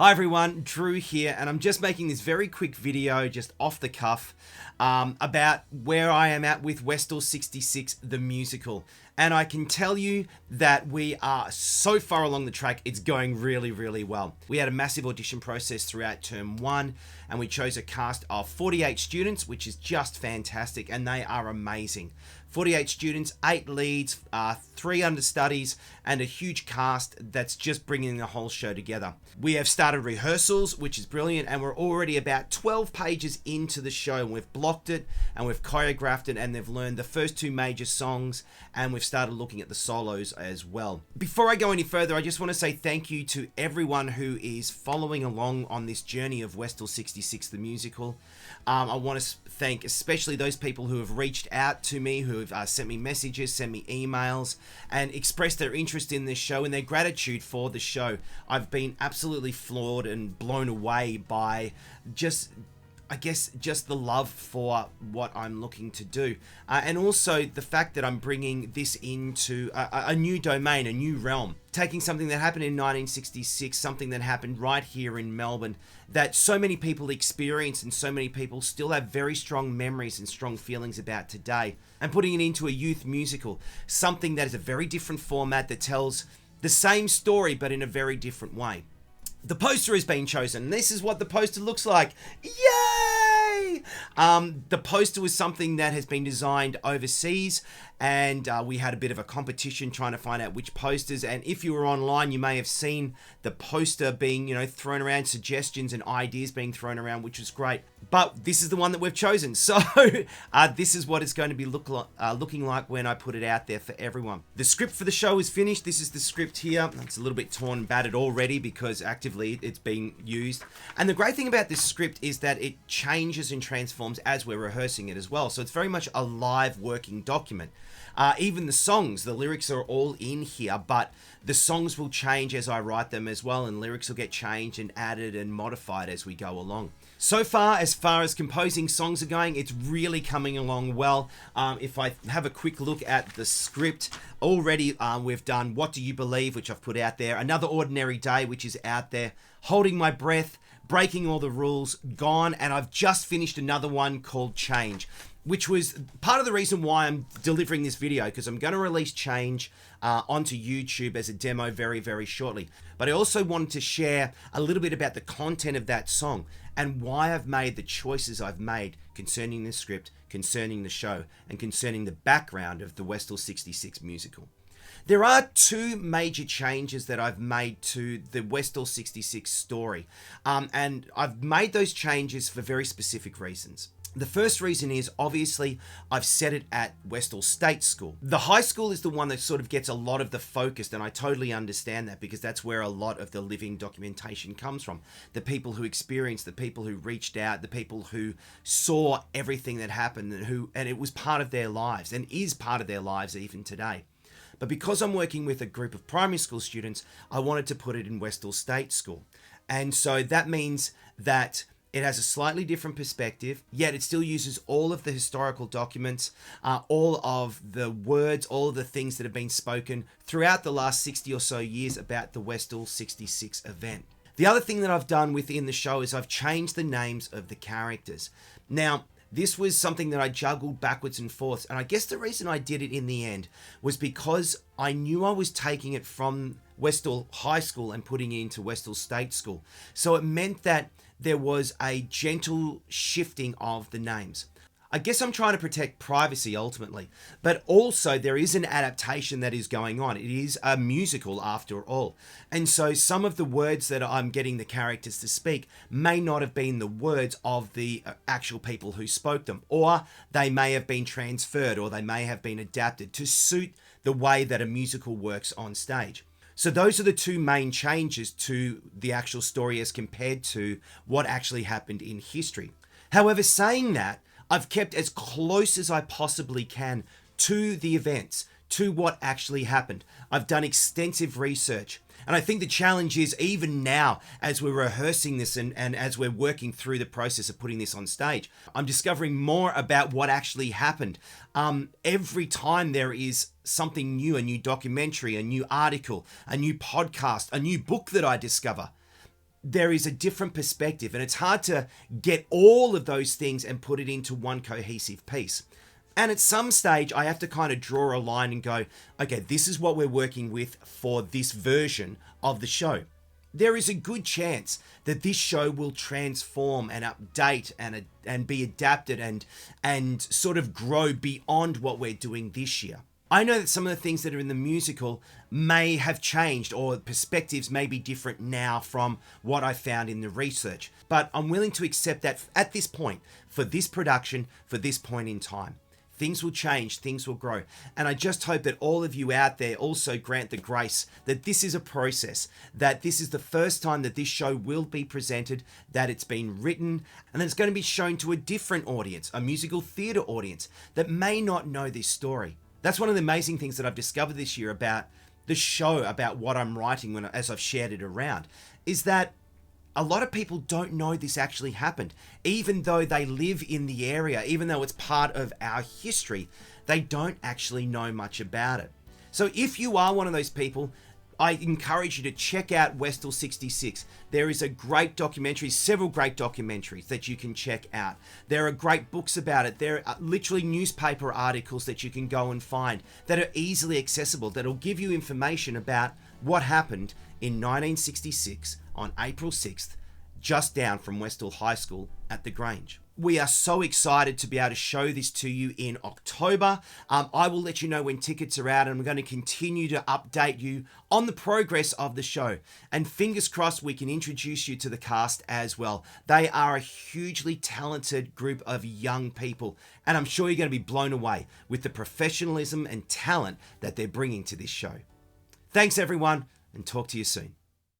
Hi everyone, Drew here, and I'm just making this very quick video, just off the cuff, about where I am at with Westall 66, the musical. And I can tell you that we are so far along the track, it's going really, really well. We had a massive audition process throughout term 1, and we chose a cast of 48 students, which is just fantastic, and they are amazing. 48 students, 8 leads, 3 understudies, and a huge cast that's just bringing the whole show together. We have started rehearsals, which is brilliant, and we're already about 12 pages into the show. We've blocked it, and we've choreographed it, and they've learned the first 2 major songs, and we've started looking at the solos as well. Before I go any further, I just want to say thank you to everyone who is following along on this journey of Westall 66, the musical. I want to thank especially those people who have reached out to me, who have sent me messages, sent me emails, and expressed their interest in this show and their gratitude for the show. I've been absolutely floored and blown away by just the love for what I'm looking to do. And also the fact that I'm bringing this into a new domain, a new realm. Taking something that happened in 1966, something that happened right here in Melbourne, that so many people experience and so many people still have very strong memories and strong feelings about today, and putting it into a youth musical, something that is a very different format that tells the same story but in a very different way. The poster has been chosen. This is what the poster looks like. Yay! The poster was something that has been designed overseas, and we had a bit of a competition trying to find out which posters. And if you were online, you may have seen the poster being, thrown around, suggestions and ideas being thrown around, which was great. But this is the one that we've chosen. So this is what it's going to be looking like when I put it out there for everyone. The script for the show is finished. This is the script here. It's a little bit torn and battered already because actively it's being used. And the great thing about this script is that it changes and transforms as we're rehearsing it as well. So it's very much a live working document. Even the songs, the lyrics are all in here, but the songs will change as I write them as well, and lyrics will get changed and added and modified as we go along. So far as composing songs are going, it's really coming along well. If I have a quick look at the script, already we've done What Do You Believe, which I've put out there, Another Ordinary Day, which is out there, Holding My Breath, Breaking All the Rules, Gone, and I've just finished another one called Change, which was part of the reason why I'm delivering this video, because I'm going to release Change onto YouTube as a demo very, very shortly. But I also wanted to share a little bit about the content of that song and why I've made the choices I've made concerning the script, concerning the show, and concerning the background of the Westall 66 musical. There are 2 major changes that I've made to the Westall 66 story, and I've made those changes for very specific reasons. The first reason is, obviously, I've set it at Westall State School. The high school is the one that sort of gets a lot of the focus, and I totally understand that because that's where a lot of the living documentation comes from. The people who experienced, the people who reached out, the people who saw everything that happened, and it was part of their lives and is part of their lives even today. But because I'm working with a group of primary school students, I wanted to put it in Westall State School. And so that means that it has a slightly different perspective, yet it still uses all of the historical documents, all of the words, all of the things that have been spoken throughout the last 60 or so years about the Westall 66 event. The other thing that I've done within the show is I've changed the names of the characters. Now, this was something that I juggled backwards and forths, and I guess the reason I did it in the end was because I knew I was taking it from Westall High School and putting it into Westall State School. So it meant that there was a gentle shifting of the names. I guess I'm trying to protect privacy ultimately, but also there is an adaptation that is going on. It is a musical after all. And so some of the words that I'm getting the characters to speak may not have been the words of the actual people who spoke them, or they may have been transferred, or they may have been adapted to suit the way that a musical works on stage. So those are the 2 main changes to the actual story as compared to what actually happened in history. However, saying that, I've kept as close as I possibly can to the events, to what actually happened. I've done extensive research. And I think the challenge is, even now, as we're rehearsing this and as we're working through the process of putting this on stage, I'm discovering more about what actually happened. Every time there is something new, a new documentary, a new article, a new podcast, a new book that I discover, there is a different perspective, and it's hard to get all of those things and put it into one cohesive piece. And at some stage, I have to kind of draw a line and go, okay, this is what we're working with for this version of the show. There is a good chance that this show will transform and update and be adapted and sort of grow beyond what we're doing this year. I know that some of the things that are in the musical may have changed, or perspectives may be different now from what I found in the research, but I'm willing to accept that at this point, for this production, for this point in time. Things will change, things will grow. And I just hope that all of you out there also grant the grace that this is a process, that this is the first time that this show will be presented, that it's been written, and that it's going to be shown to a different audience, a musical theatre audience that may not know this story. That's one of the amazing things that I've discovered this year about the show, about what I'm writing as I've shared it around, is that a lot of people don't know this actually happened. Even though they live in the area, even though it's part of our history, they don't actually know much about it. So if you are one of those people, I encourage you to check out Westall 66. There is a great documentary, several great documentaries that you can check out. There are great books about it. There are literally newspaper articles that you can go and find that are easily accessible, that'll give you information about what happened in 1966 on April 6th, just down from Westall High School at the Grange. We are so excited to be able to show this to you in October. I will let you know when tickets are out, and I'm going to continue to update you on the progress of the show. And fingers crossed we can introduce you to the cast as well. They are a hugely talented group of young people, and I'm sure you're going to be blown away with the professionalism and talent that they're bringing to this show. Thanks everyone, and talk to you soon.